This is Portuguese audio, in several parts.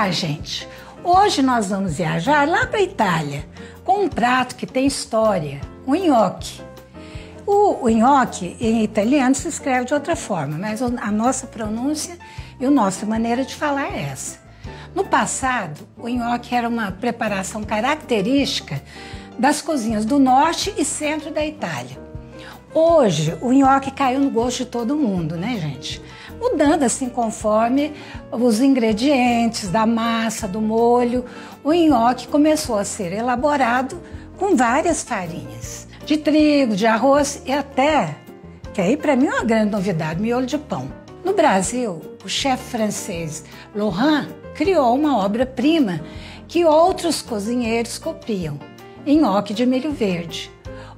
Olá, gente! Hoje nós vamos viajar lá para a Itália com um prato que tem história, o nhoque. O nhoque em italiano se escreve de outra forma, mas a nossa pronúncia e a nossa maneira de falar é essa. No passado, o nhoque era uma preparação característica das cozinhas do norte e centro da Itália. Hoje, o nhoque caiu no gosto de todo mundo, né, gente? Mudando assim conforme os ingredientes da massa, do molho, o nhoque começou a ser elaborado com várias farinhas, de trigo, de arroz e até, que aí para mim é uma grande novidade, miolo de pão. No Brasil, o chefe francês Laurent criou uma obra-prima que outros cozinheiros copiam, nhoque de milho verde.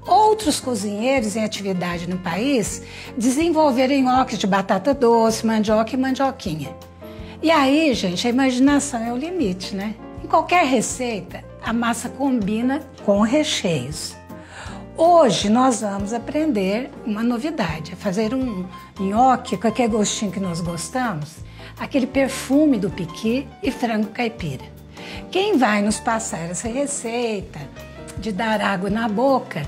Outros cozinheiros em atividade no país desenvolveram nhoques de batata doce, mandioca e mandioquinha. E aí, gente, a imaginação é o limite, né? Em qualquer receita, a massa combina com recheios. Hoje nós vamos aprender uma novidade, fazer um nhoque com aquele gostinho que nós gostamos, aquele perfume do piqui e frango caipira. Quem vai nos passar essa receita de dar água na boca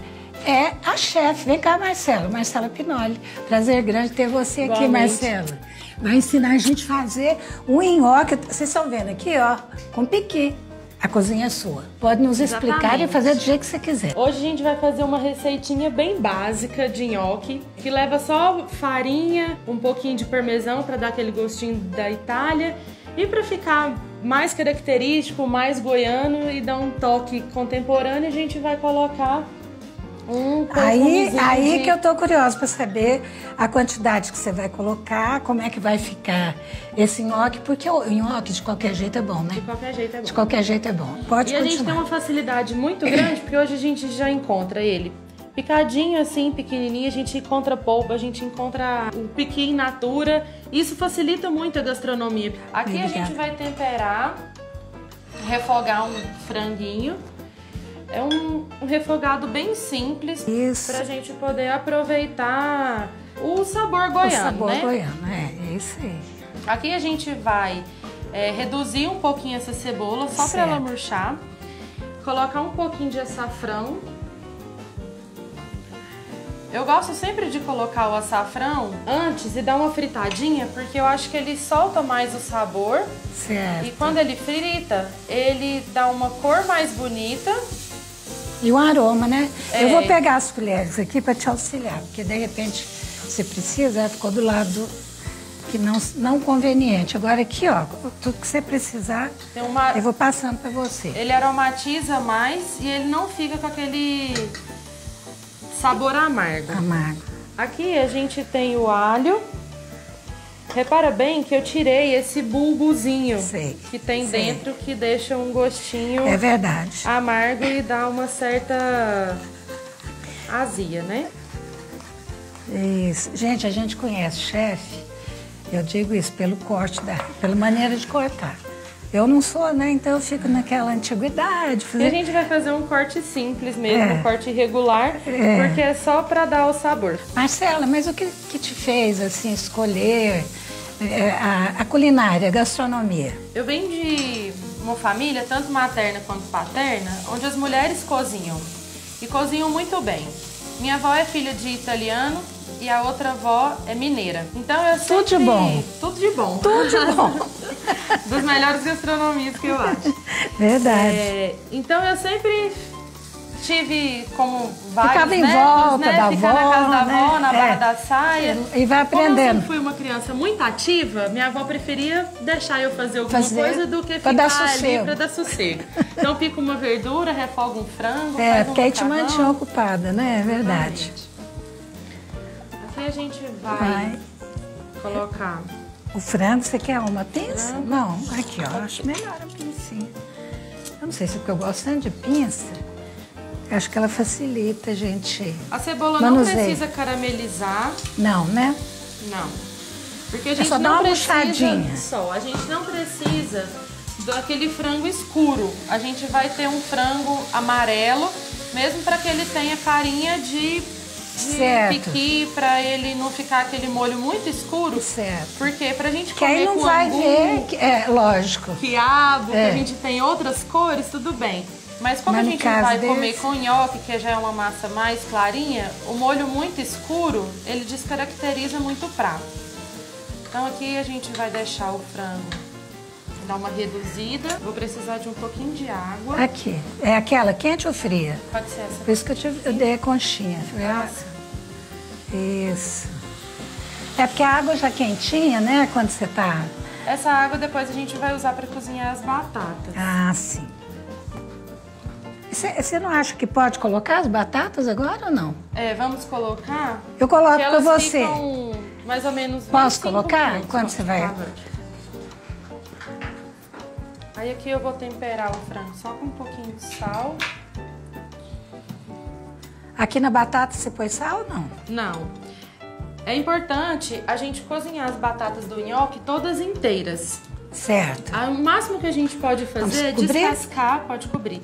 é a chefe. Vem cá, Marcela Pinoli. Prazer grande ter você aqui, igualmente. Marcela. Vai ensinar a gente a fazer um nhoque. Vocês estão vendo aqui, ó, com piqui. A cozinha é sua. Pode nos explicar Exatamente. E fazer do jeito que você quiser. Hoje a gente vai fazer uma receitinha bem básica de nhoque, que leva só farinha, um pouquinho de parmesão para dar aquele gostinho da Itália e para ficar mais característico, mais goiano e dar um toque contemporâneo, a gente vai colocar Aí que eu tô curiosa para saber a quantidade que você vai colocar, como é que vai ficar esse nhoque, porque o nhoque de qualquer jeito é bom, né? De qualquer jeito é bom. De qualquer jeito é bom. Pode continuar. A gente tem uma facilidade muito grande, porque hoje a gente já encontra ele picadinho assim, pequenininho, a gente encontra polpa, a gente encontra o piqui in natura. Isso facilita muito a gastronomia. Aqui a gente vai temperar, refogar um franguinho. É um refogado bem simples pra gente poder aproveitar o sabor goiano, né? O sabor goiano, é isso aí. Aqui a gente vai reduzir um pouquinho essa cebola, só pra ela murchar. Colocar um pouquinho de açafrão. Eu gosto sempre de colocar o açafrão antes e dar uma fritadinha, porque eu acho que ele solta mais o sabor. Certo. E quando ele frita, ele dá uma cor mais bonita. E o aroma, né? Eu vou pegar as colheres aqui para te auxiliar, porque de repente você precisa, ficou do lado que não conveniente. Agora aqui, ó, tudo que você precisar, eu vou passando para você. Ele aromatiza mais e ele não fica com aquele sabor amargo. Aqui a gente tem o alho. Repara bem que eu tirei esse bulbozinho que tem dentro, que deixa um gostinho amargo e dá uma certa azia, né? Isso. Gente, a gente conhece chefe, eu digo isso pelo corte, pela maneira de cortar. Eu não sou, né? Então eu fico naquela antiguidade. E a gente vai fazer um corte simples mesmo, um corte irregular, porque é só para dar o sabor. Marcela, mas o que te fez, assim, escolher a culinária, a gastronomia? Eu venho de uma família, tanto materna quanto paterna, onde as mulheres cozinham. E cozinham muito bem. Minha avó é filha de italiano e a outra avó é mineira. Então eu sempre... Tudo de bom. Tudo de bom. Tudo de bom. Das melhores gastronomias que eu acho. Verdade. Então eu sempre tive como vários ficava em netos, volta né? da Ficar avó, na casa da avó, né? na barra da saia. E vai aprendendo. Como eu sempre fui uma criança muito ativa, minha avó preferia deixar eu fazer alguma coisa do que ficar ali pra dar sossego. Então pico uma verdura, refogo um frango, porque aí te mantinha ocupada, né? É verdade. Aqui a gente vai colocar... O frango, você quer uma pinça? Não, aqui, ó, eu acho melhor a pincinha. Eu não sei se é porque eu gosto tanto de pinça. Eu acho que ela facilita a gente. A cebola não precisa caramelizar. Não, né? Não. Porque a gente só não dá uma precisa murchadinha. a gente não precisa daquele frango escuro. A gente vai ter um frango amarelo, mesmo para que ele tenha carinha de piqui pra ele não ficar aquele molho muito escuro. Certo. Porque pra gente Que aí comer não com vai angu, ver, lógico. quiabo, que a gente tem outras cores, tudo bem. Mas como Mas a no gente caso vai desse- comer com nhoque, que já é uma massa mais clarinha, o molho muito escuro, ele descaracteriza muito o prato. Então aqui a gente vai deixar o frango dar uma reduzida. Vou precisar de um pouquinho de água. Aqui. É aquela quente ou fria? Pode ser essa. Por isso que eu dei a conchinha. Ah, Isso. É porque a água já quentinha, né? Quando você tá... essa água depois a gente vai usar para cozinhar as batatas. Ah, sim. Você não acha que pode colocar as batatas agora ou não? Vamos colocar. Eu coloco que pra elas você. ficam mais ou menos. Posso 25 colocar? minutos. Quando você vai- Aí aqui eu vou temperar o frango só com um pouquinho de sal. Aqui na batata você põe sal ou não? Não. É importante a gente cozinhar as batatas do nhoque todas inteiras. Certo. O máximo que a gente pode fazer é Vamos cobrir? descascar, pode cobrir.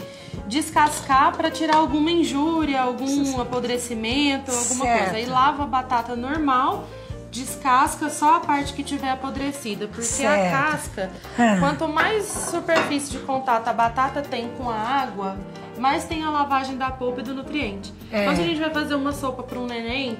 Descascar para tirar alguma injúria, algum apodrecimento, alguma Certo. coisa. Aí lava a batata normal, descasca só a parte que tiver apodrecida. Porque Certo. a casca, Ah. quanto mais superfície de contato a batata tem com a água, mais tem a lavagem da polpa e do nutriente. Então se a gente vai fazer uma sopa para um neném,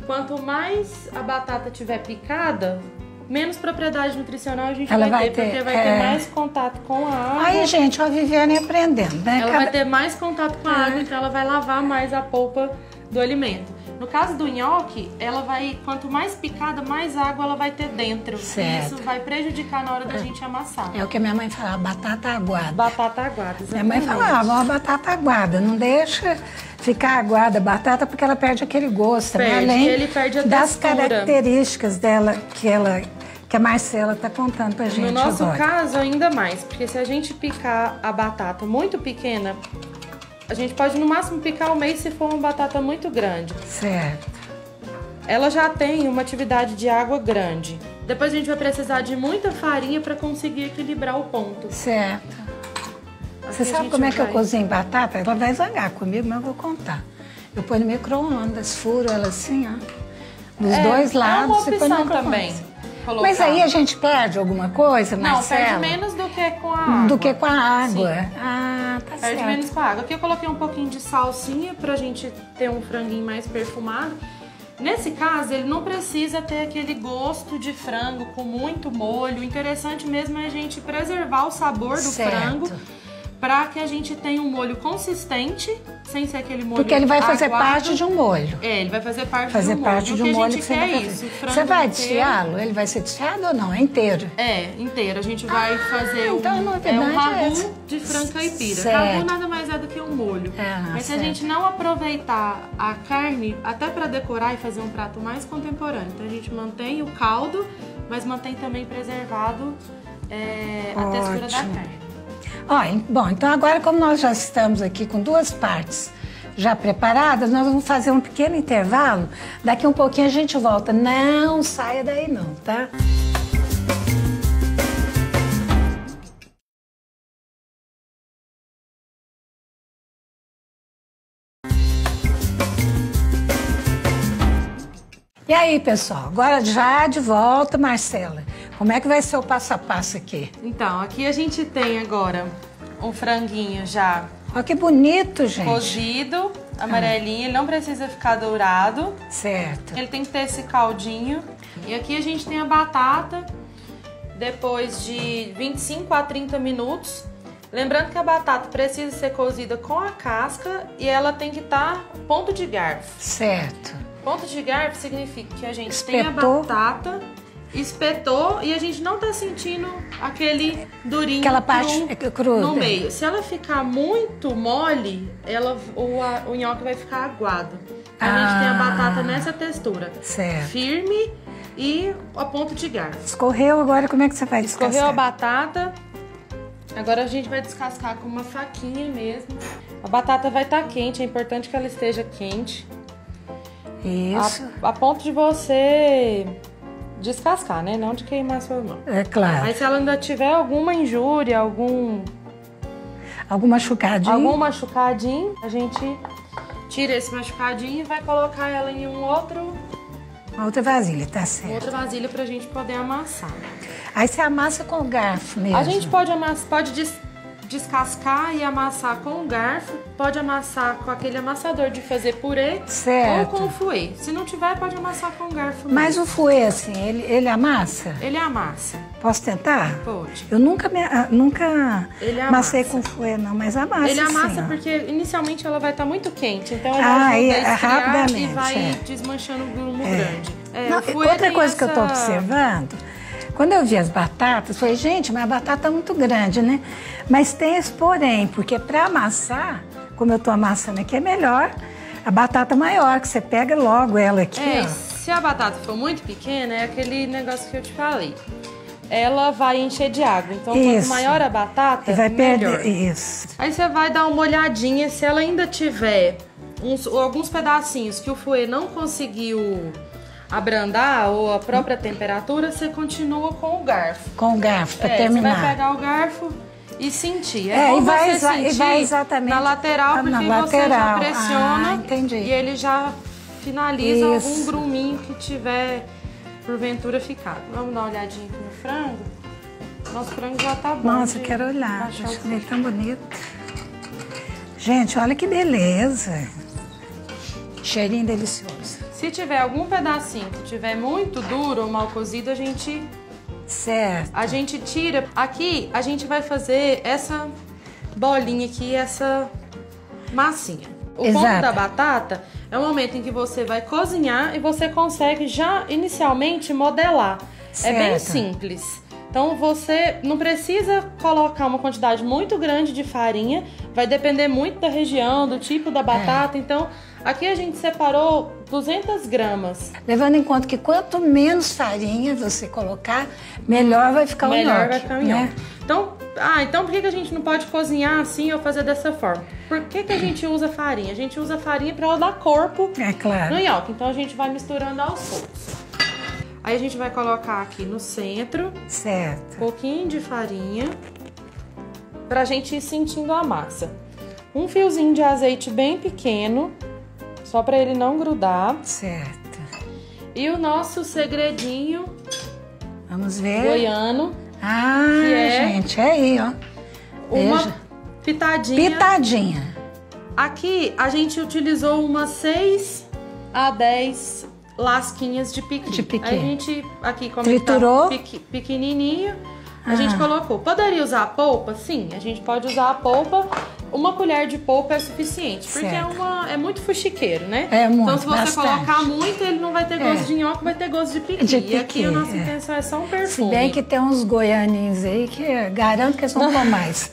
quanto mais a batata tiver picada, menos propriedade nutricional a gente Ela vai vai ter, porque ter, vai ter mais contato com a água. Aí, gente, ó, a Viviane aprendendo, né? Ela vai ter mais contato com a água, então ela vai lavar mais a polpa do alimento. No caso do nhoque, ela vai, quanto mais picada, mais água ela vai ter dentro. Certo. E isso vai prejudicar na hora da gente amassar. É o que a minha mãe falava, batata aguada. Batata aguada, Minha mãe falava, uma batata aguada, não deixa ficar aguada a batata porque ela perde aquele gosto, né? Perde, Além ele perde a das textura. características dela que a Marcela tá contando pra gente No nosso agora. caso, ainda mais, porque se a gente picar a batata muito pequena, a gente pode no máximo picar ao meio se for uma batata muito grande. Certo. Ela já tem uma atividade de água grande. Depois a gente vai precisar de muita farinha para conseguir equilibrar o ponto. Certo. Você Aqui a sabe gente como é que eu vai- cozinho batata? Ela vai zangar comigo, mas eu vou contar. Eu ponho no micro-ondas, furo ela assim, ó. Dos dois lados. É uma você põe no opção micro-ondas. também. Colocar. Mas aí a gente perde alguma coisa, Não, Marcela? perde menos do que com a água. Do que com a água. Sim. Ah, tá Perde certo. menos com a água. Aqui eu coloquei um pouquinho de salsinha pra gente ter um franguinho mais perfumado. Nesse caso, ele não precisa ter aquele gosto de frango com muito molho. O interessante mesmo é a gente preservar o sabor do Certo. frango para que a gente tenha um molho consistente, sem ser aquele molho Porque ele vai fazer aguado. parte de um molho. Ele vai fazer parte Fazer de um molho. parte O de que um molho a gente que você quer vai é fazer. isso. O frango Você vai inteiro- desfiá-lo? Ele vai ser desfiado ou não? É inteiro? Inteiro. A gente vai fazer então a um novidade é ragu essa. de frango caipira. Certo. Ragu nada mais é do que um molho. Mas se a certo. gente não aproveitar a carne até para decorar e fazer um prato mais contemporâneo, então a gente mantém o caldo, mas mantém também preservado a textura da Ótimo. carne. Bom, então agora como nós já estamos aqui com duas partes já preparadas, nós vamos fazer um pequeno intervalo. Daqui um pouquinho a gente volta. Não saia daí não, tá? E aí, pessoal, agora já de volta, Marcela. Como é que vai ser o passo a passo aqui? Então, aqui a gente tem agora um franguinho já Olha que bonito, gente. cozido, amarelinho, ele não precisa ficar dourado. Certo. Ele tem que ter esse caldinho. E aqui a gente tem a batata, depois de 25 a 30 minutos. Lembrando que a batata precisa ser cozida com a casca e ela tem que estar ponto de garfo. Certo. Ponto de garfo significa que a gente Espetou. tem a batata, espetou e a nhoque não tá sentindo aquele durinho Aquela parte cruda. no meio. Se ela ficar muito mole, o nhoque vai ficar aguado. A gente tem a batata nessa textura. Certo. Firme e a ponto de garfo. Escorreu, agora como é que você vai descascar? Escorreu a batata. Agora a gente vai descascar com uma faquinha mesmo. A batata vai estar quente, é importante que ela esteja quente. Isso, A ponto de você descascar, né? Não de queimar a sua mão. é claro. Aí se ela ainda tiver alguma injúria, algum Alguma machucadinha? machucadinho, a gente tira esse machucadinho e vai colocar ela em Uma outra vasilha, tá certo. outra vasilha pra gente poder amassar. Aí você amassa com o garfo mesmo? A gente pode amassar, descascar e amassar com o garfo, pode amassar com aquele amassador de fazer purê, certo, ou com o fouet. Se não tiver, pode amassar com o garfo mesmo. Mas o fouet, assim, ele amassa? Ele amassa. Posso tentar? Pode. Eu nunca Ele amassei amassa. com fouet, não, mas amassa. Ele amassa sim, porque inicialmente ela vai estar muito quente, então ela ajuda a esfriar rapidamente, e vai desmanchando o grumo grande. Não, o fouet outra tem coisa que eu tô observando, quando eu vi as batatas, falei, gente, mas a batata é muito grande, né? Mas tem esse porém, porque para amassar, como eu tô amassando aqui, é melhor a batata maior, que você pega logo ela aqui, ó. Se a batata for muito pequena, é aquele negócio que eu te falei. Ela vai encher de água, então quanto maior a batata, vai melhor. perder isso. Aí você vai dar uma olhadinha, se ela ainda tiver alguns pedacinhos que o fouet não conseguiu abrandar ou a própria temperatura, você continua com o garfo. Com o garfo, para terminar. Você vai pegar o garfo e sentir. E vai, sentir vai exatamente na lateral, porque você já pressiona entendi. e ele já finaliza algum gruminho que tiver porventura ficado. Vamos dar uma olhadinha aqui no frango. Nosso frango já tá bom. Nossa, eu quero olhar. Acho ele tão bonito. Gente, olha que beleza. Cheirinho delicioso. Se tiver algum pedacinho que tiver muito duro ou mal cozido, a gente tira. Aqui a gente vai fazer essa bolinha aqui, essa massinha. O ponto da batata é o momento em que você vai cozinhar e você consegue já inicialmente modelar. É bem simples. Então você não precisa colocar uma quantidade muito grande de farinha, vai depender muito da região, do tipo da batata. Então aqui a gente separou 200 gramas. Levando em conta que quanto menos farinha você colocar, melhor vai ficar o nhoque. Melhor vai ficar o nhoque. Então por que a gente não pode cozinhar assim ou fazer dessa forma? Por que a gente usa farinha? A gente usa farinha para ela dar corpo no nhoque. Então a gente vai misturando aos poucos. Aí a gente vai colocar aqui no centro, um pouquinho de farinha, pra gente ir sentindo a massa. Um fiozinho de azeite bem pequeno, só pra ele não grudar. E o nosso segredinho, vamos ver, goiano. Gente, é aí, ó. Uma pitadinha. Pitadinha. Aqui a gente utilizou umas 6 a 10 lasquinhas de piqui. Aí a gente, aqui como triturou, tá pequenininho, a gente colocou. Poderia usar a polpa? Sim, a gente pode usar a polpa. Uma colher de polpa é suficiente, porque é muito fuxiqueiro, né? Então se você colocar muito, ele não vai ter gosto de nhoque, vai ter gosto de piqui. E aqui a nossa intenção é só um perfume. Se bem que tem uns goianinhos aí que garanto que eles vão comer mais.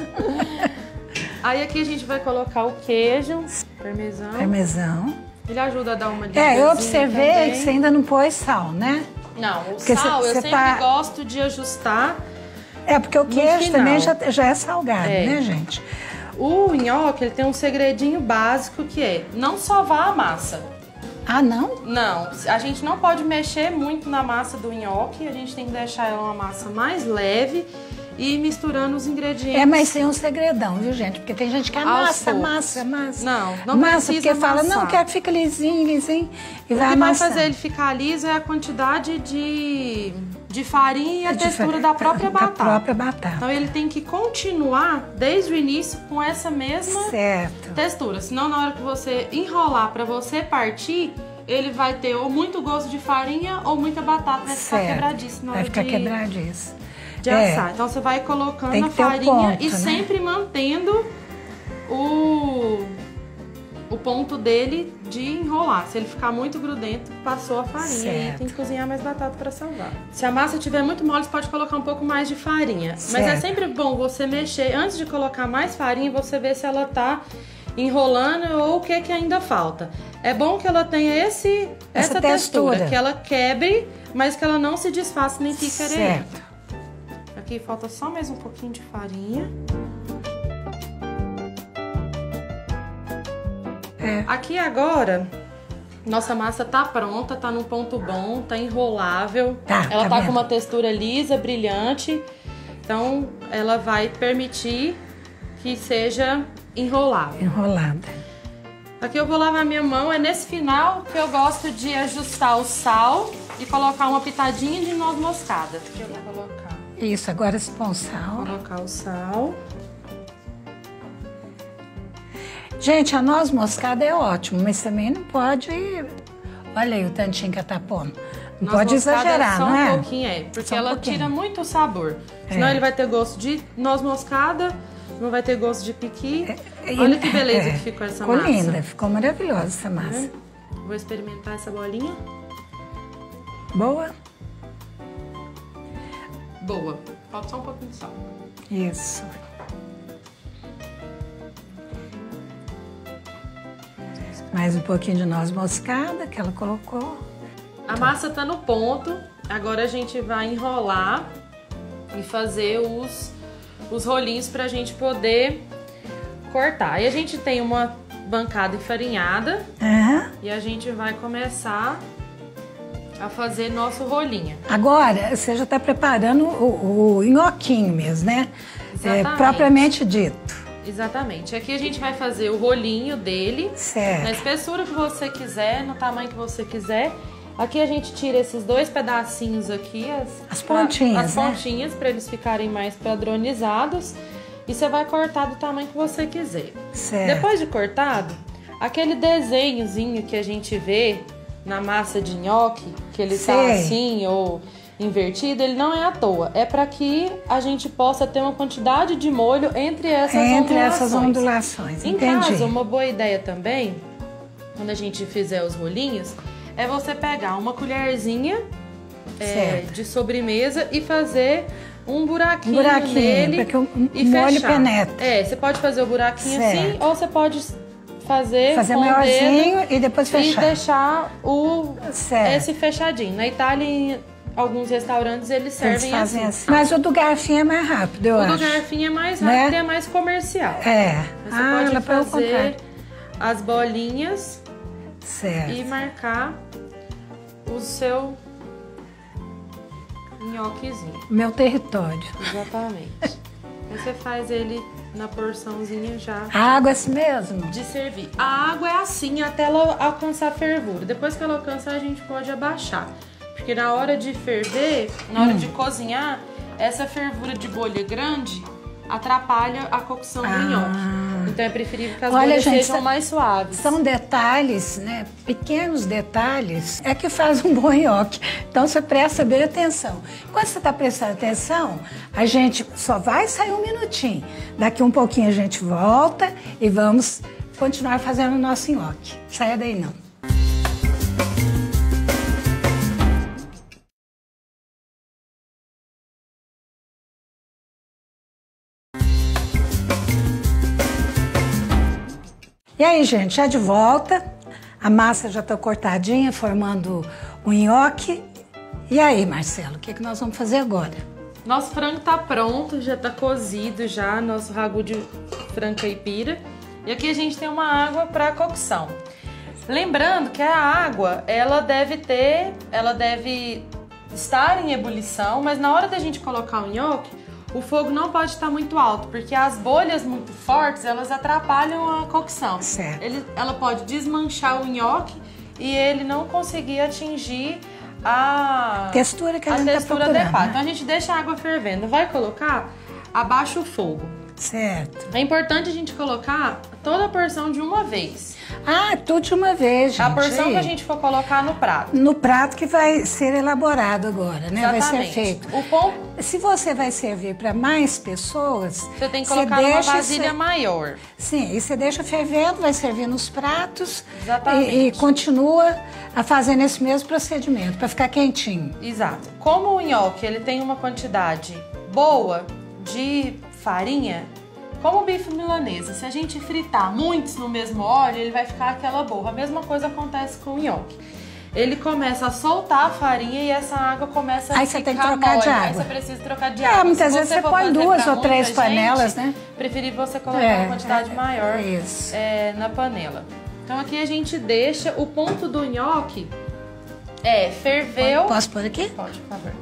Aí aqui a gente vai colocar o queijo, parmesão. Ele ajuda a dar uma ligazinha. Eu observei que você ainda não pôs sal, né? Não, o sal eu sempre gosto de ajustar. Porque o queijo também já é salgado, né, gente? O nhoque, ele tem um segredinho básico que é não sovar a massa. Não? Não, a gente não pode mexer muito na massa do nhoque, a gente tem que deixar ela uma massa mais leve e misturando os ingredientes. Mas tem um segredão, viu, gente? Porque tem gente que amassa. Não massa, precisa porque fala, amassar. não, quero que fique lisinho, e vai amassar. O que vai fazer ele ficar liso é a quantidade de farinha e a textura da própria batata. Então ele tem que continuar desde o início com essa mesma textura. Senão na hora que você enrolar para você partir, ele vai ter ou muito gosto de farinha ou muita batata, vai ficar quebradiço na hora de assar. Então você vai colocando a farinha e sempre mantendo o ponto dele de enrolar. Se ele ficar muito grudento, passou a farinha. Aí tem que cozinhar mais batata para salvar. Se a massa estiver muito mole, você pode colocar um pouco mais de farinha. Mas é sempre bom você mexer. Antes de colocar mais farinha, você ver se ela tá enrolando ou o que ainda falta. É bom que ela tenha essa textura, que ela quebre, mas que ela não se desfaça nem fique areenta. Aqui falta só mais um pouquinho de farinha. Aqui agora, nossa massa tá pronta, tá num ponto bom, tá enrolável. Ela tá com uma textura lisa, brilhante. Então, ela vai permitir que seja enrolável. Aqui eu vou lavar minha mão, é nesse final que eu gosto de ajustar o sal e colocar uma pitadinha de noz moscada. Aqui eu vou colocar. Isso, agora se põe o sal. Vou colocar o sal. Gente, a noz moscada é ótimo, mas também não pode... Olha aí o tantinho que ela tá pondo. Não pode exagerar, não é? Só um pouquinho, porque ela tira muito o sabor. Senão ele vai ter gosto de noz moscada, não vai ter gosto de piqui. Olha que beleza que ficou essa massa. Ficou linda, ficou maravilhosa essa massa. Vou experimentar essa bolinha. Boa? Boa. Falta só um pouquinho de sal. Isso. Mais um pouquinho de noz moscada que ela colocou. A massa tá no ponto. Agora a gente vai enrolar e fazer os rolinhos pra gente poder cortar. Aí a gente tem uma bancada enfarinhada e a gente vai começar a fazer nosso rolinho. Agora, você já está preparando o nhoquinho mesmo, né? Exatamente. Propriamente dito. Exatamente. Aqui a gente vai fazer o rolinho dele. Certo. Na espessura que você quiser, no tamanho que você quiser. Aqui a gente tira esses dois pedacinhos aqui. As pontinhas, as pontinhas, para eles ficarem mais padronizados. E você vai cortar do tamanho que você quiser. Certo. Depois de cortado, aquele desenhozinho que a gente vê na massa de nhoque, que ele tá assim ou invertido, ele não é à toa. É para que a gente possa ter uma quantidade de molho entre essas ondulações. Em casa, uma boa ideia também, quando a gente fizer os rolinhos, é você pegar uma colherzinha de sobremesa e fazer um buraquinho nele para que o molho penetre. Você pode fazer o buraquinho assim, ou você pode fazer com maiorzinho e depois fechar. E deixar esse fechadinho. Na Itália, em alguns restaurantes, eles servem assim. Mas o do garfinho é mais rápido, eu acho. O do garfinho é mais rápido e é mais comercial. Você pode fazer as bolinhas e marcar o seu nhoquezinho. Meu território. Exatamente. Aí você faz ele na porçãozinha já. A água é assim mesmo? De servir. A água é assim até ela alcançar a fervura. Depois que ela alcançar, a gente pode abaixar. Porque na hora de ferver, na hora de cozinhar, essa fervura de bolha grande atrapalha a cocção do nhoque. Então é preferível que as bolhas sejam mais suaves. São detalhes, né? Pequenos detalhes é que faz um bom nhoque. Então você presta bem atenção. Quando você está prestando atenção, a gente só vai sair um minutinho. Daqui um pouquinho a gente volta e vamos continuar fazendo o nosso nhoque. Saia daí não. E aí, gente, já de volta. A massa já está cortadinha, formando o nhoque. E aí, Marcelo, o que nós vamos fazer agora? Nosso frango tá pronto, já tá cozido já, nosso ragu de frango caipira. E aqui a gente tem uma água para cocção. Lembrando que a água, ela deve estar em ebulição, mas na hora da gente colocar o nhoque, o fogo não pode estar muito alto, porque as bolhas muito fortes, elas atrapalham a cocção. Certo. Ela pode desmanchar o nhoque e ele não conseguir atingir a textura que a gente está procurando, adequada. Então a gente deixa a água fervendo, vai colocar, abaixa o fogo. Certo. É importante a gente colocar toda a porção de uma vez. Tudo de uma vez, gente. A porção que a gente for colocar no prato. No prato que vai ser elaborado agora, né? Exatamente. Vai ser feito. Se você vai servir para mais pessoas, você tem que colocar numa vasilha maior. Sim, e você deixa fervendo, vai servir nos pratos. Exatamente. E continua a fazer esse mesmo procedimento, para ficar quentinho. Exato. Como o nhoque ele tem uma quantidade boa de farinha, como o bife milanesa, se a gente fritar muitos no mesmo óleo, ele vai ficar aquela borra. A mesma coisa acontece com o nhoque. Ele começa a soltar a farinha e essa água começa a ficar mole. Aí você tem que trocar de água. Aí você precisa trocar de água. Muitas vezes você põe 2 ou 3 panelas, né? Preferível você colocar uma quantidade maior na panela. Então aqui a gente deixa o ponto do nhoque ferveu. Posso pôr aqui? Pode, por favor.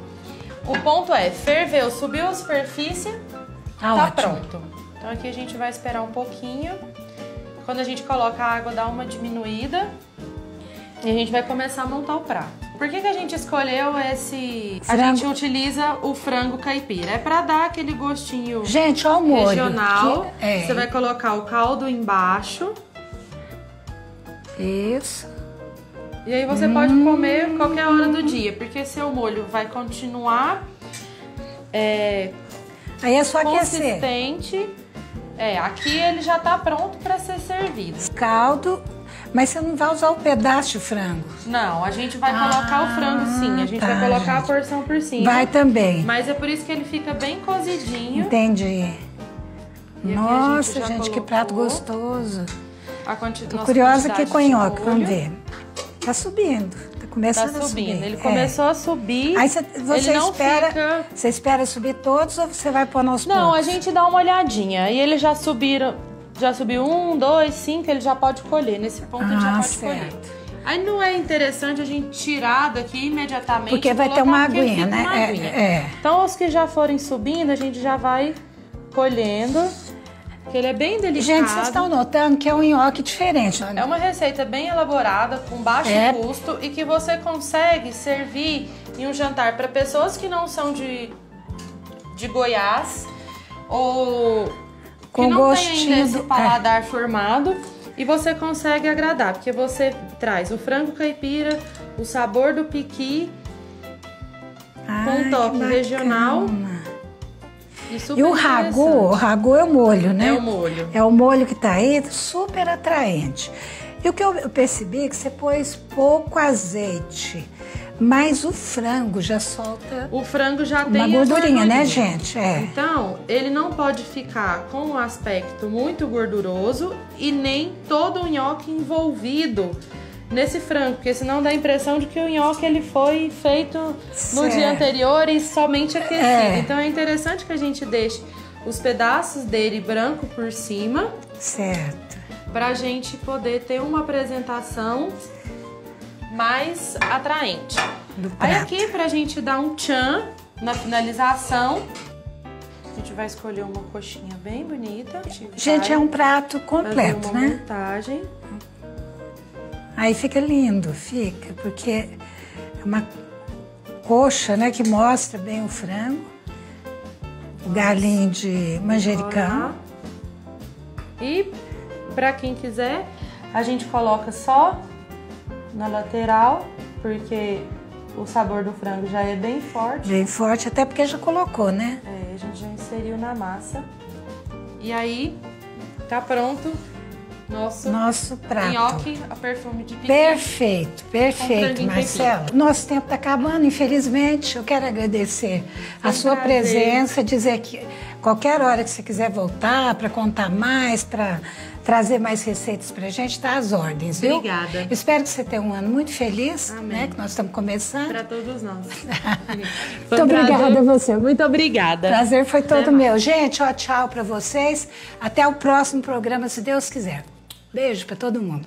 O ponto ferveu, subiu a superfície, tá ótimo. Pronto. Então aqui a gente vai esperar um pouquinho. quando a gente coloca a água, dá uma diminuída e a gente vai começar a montar o prato. Por que a gente escolheu esse... Frango. A gente utiliza o frango caipira. É pra dar aquele gostinho, gente, ó o molho, regional. que, Você vai colocar o caldo embaixo. Isso. E aí você pode comer qualquer hora do dia, porque seu molho vai continuar Aí é só aquecer. consistente. Aqui ele já tá pronto para ser servido. Caldo, mas você não vai usar o pedaço de frango. Não, a gente vai colocar o frango sim, a gente tá, vai colocar gente. a porção por cima. Vai também. Mas é por isso que ele fica bem cozidinho. Entendi. E Nossa, já gente, que colocou prato gostoso. Tô Curiosa aqui com o nhoque, vamos ver. Tá subindo, tá começando Tá a subir. subindo, ele começou a subir. Aí você ele não espera, fica... você espera subir todos ou você vai pôr aos Não, poucos? a gente dá uma olhadinha. E ele já subiu 1, 2, 5, ele já pode colher. Nesse ponto ele já pode colher. Aí não é interessante a gente tirar daqui imediatamente. Porque vai ter uma aguinha, né? Uma aguinha. Então os que já forem subindo, a gente já vai colhendo. Porque ele é bem delicado. Gente, vocês estão notando que é um nhoque diferente. É uma receita bem elaborada, com baixo custo e que você consegue servir em um jantar para pessoas que não são de Goiás ou que não tem ainda esse paladar formado, e você consegue agradar, porque você traz o frango caipira, o sabor do piqui com um toque regional. E o ragu é o molho, né? É o molho. É o molho que tá aí, super atraente. E o que eu percebi é que você pôs pouco azeite, mas o frango já solta... O frango já tem uma gordurinha, né, gente? Então, ele não pode ficar com um aspecto muito gorduroso e nem todo o nhoque envolvido nesse frango, porque senão dá a impressão de que o nhoque ele foi feito no dia anterior e somente aquecido. Então é interessante que a gente deixe os pedaços dele branco por cima. Certo. Pra gente poder ter uma apresentação mais atraente. Aí aqui, pra gente dar um tchan na finalização, a gente vai escolher uma coxinha bem bonita. Gente, é um prato completo, uma né? montagem. Aí fica lindo, fica, porque é uma coxa, né, que mostra bem o frango, o galinho de manjericão. E para quem quiser, a gente coloca só na lateral, porque o sabor do frango já é bem forte. Bem forte, até porque já colocou, né? A gente já inseriu na massa. E aí, tá pronto nosso prato. Nhoque a perfume de piqui. Perfeito, Marcela. Nosso tempo está acabando, infelizmente. Eu quero agradecer a sua presença, dizer que qualquer hora que você quiser voltar para contar mais, para trazer mais receitas para a gente, tá às ordens, viu? Obrigada. Espero que você tenha um ano muito feliz, né? Que nós estamos começando. Para todos nós. Muito obrigada a você. Muito obrigada. Prazer foi todo meu. Gente, tchau para vocês. Até o próximo programa, se Deus quiser. Beijo para todo mundo.